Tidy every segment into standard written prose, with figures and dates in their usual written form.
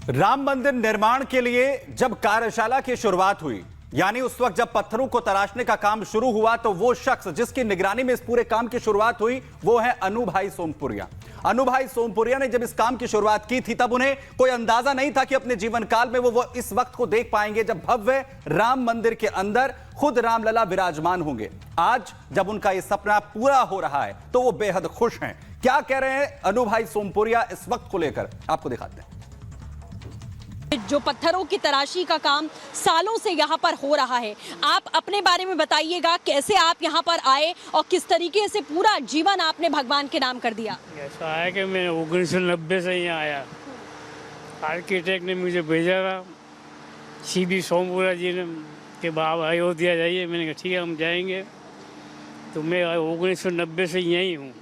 राम मंदिर निर्माण के लिए जब कार्यशाला की शुरुआत हुई, यानी उस वक्त जब पत्थरों को तराशने का काम शुरू हुआ, तो वो शख्स जिसकी निगरानी में इस पूरे काम की शुरुआत हुई वो है अनु भाई सोमपुरिया। अनु भाई सोमपुरिया ने जब इस काम की शुरुआत की थी तब उन्हें कोई अंदाजा नहीं था कि अपने जीवन काल में वो इस वक्त को देख पाएंगे जब भव्य राम मंदिर के अंदर खुद रामलला विराजमान होंगे। आज जब उनका यह सपना पूरा हो रहा है तो वो बेहद खुश हैं। क्या कह रहे हैं अनु भाई सोमपुरिया इस वक्त को लेकर, आपको दिखाते हैं। जो पत्थरों की तराशी का काम सालों से यहाँ पर हो रहा है, आप अपने बारे में बताइएगा, कैसे आप यहाँ पर आए और किस तरीके से पूरा जीवन आपने भगवान के नाम कर दिया। ऐसा है कि मैं 1990 से यहाँ आया, आर्किटेक्ट ने मुझे भेजा था, सीधी सोमपुरा जी ने कि बाप अयोध्या जाइए। मैंने कहा ठीक है हम जाएंगे। तो मैं 1990 से यहीं हूँ।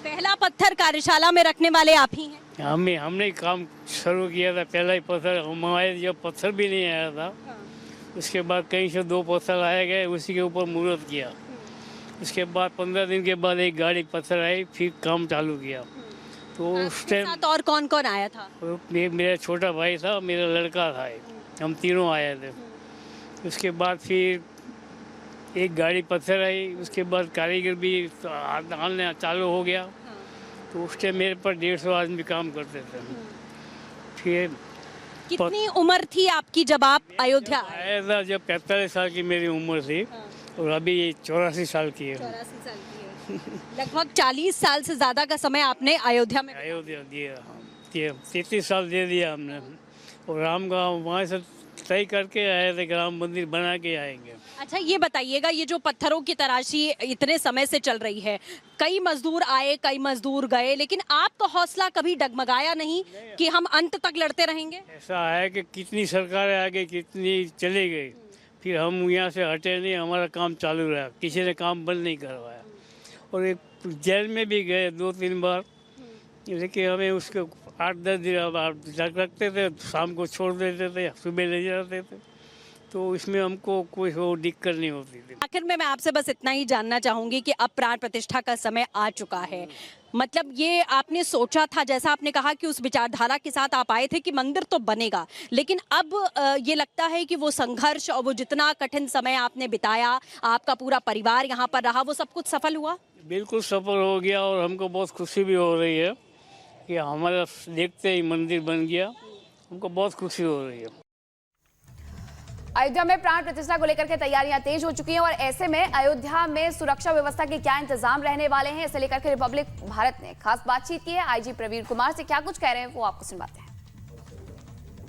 पहला पत्थर कार्यशाला में रखने वाले आप ही हैं। हमने काम शुरू किया था, पहला ही पत्थर हमारे जब पत्थर भी नहीं आया था। उसके बाद कहीं से 2 पत्थर आए गए, उसी के ऊपर मुहूर्त किया। उसके बाद 15 दिन के बाद एक गाड़ी पत्थर आई, फिर काम चालू किया। तो उस टाइम और कौन कौन आया था? मेरा छोटा भाई था, मेरा लड़का था, हम तीनों आए थे। उसके बाद फिर एक गाड़ी पत्थर आई, उसके बाद कारीगर भी आना चालू हो गया। तो उस टाइम मेरे पर 150 आदमी काम करते थे। फिर कितनी उम्र थी आपकी जब आप अयोध्या आया था? जब 45 साल की मेरी उम्र थी और अभी 84 साल की है। 84 साल की है। लगभग 40 साल से ज्यादा का समय आपने अयोध्या में दिया। 33 साल दे दिया हमने। और राम का वहाँ से तय करके आए थे कि राम मंदिर बना के आएंगे। अच्छा ये बताइएगा, ये जो पत्थरों की तराशी इतने समय से चल रही है, कई मजदूर आए कई मजदूर गए, लेकिन आपका हौसला कभी डगमगाया नहीं कि हम अंत तक लड़ते रहेंगे? ऐसा है कि कितनी सरकारें आ गई, कितनी चली गई, फिर हम यहाँ से हटे नहीं, हमारा काम चालू रहा, किसी ने काम बंद नहीं करवाया। और एक जेल में भी गए 2-3 बार, लेकिन हमें उसके 8-10 दिन रखते थे, शाम को छोड़ देते थे, सुबह ले जाते थे। तो इसमें हमको कोई दिक्कत नहीं होती थी। आखिर में मैं आपसे बस इतना ही जानना चाहूंगी कि अब प्राण प्रतिष्ठा का समय आ चुका है। मतलब ये आपने सोचा था, जैसा आपने कहा कि उस विचारधारा के साथ आप आए थे कि मंदिर तो बनेगा, लेकिन अब ये लगता है कि वो संघर्ष और वो जितना कठिन समय आपने बिताया, आपका पूरा परिवार यहाँ पर रहा, वो सब कुछ सफल हुआ? बिल्कुल सफल हो गया और हमको बहुत खुशी भी हो रही है कि हमारा देखते ही मंदिर बन गया। हमको बहुत खुशी हो रही है। अयोध्या में प्राण प्रतिष्ठा को लेकर के तैयारियां तेज हो चुकी हैं और ऐसे में अयोध्या में सुरक्षा व्यवस्था के क्या इंतजाम रहने वाले हैं, इसे लेकर के रिपब्लिक भारत ने खास बातचीत की है। आईजी प्रवीण कुमार से क्या कुछ कह रहे हैं वो आपको सुनवाते हैं।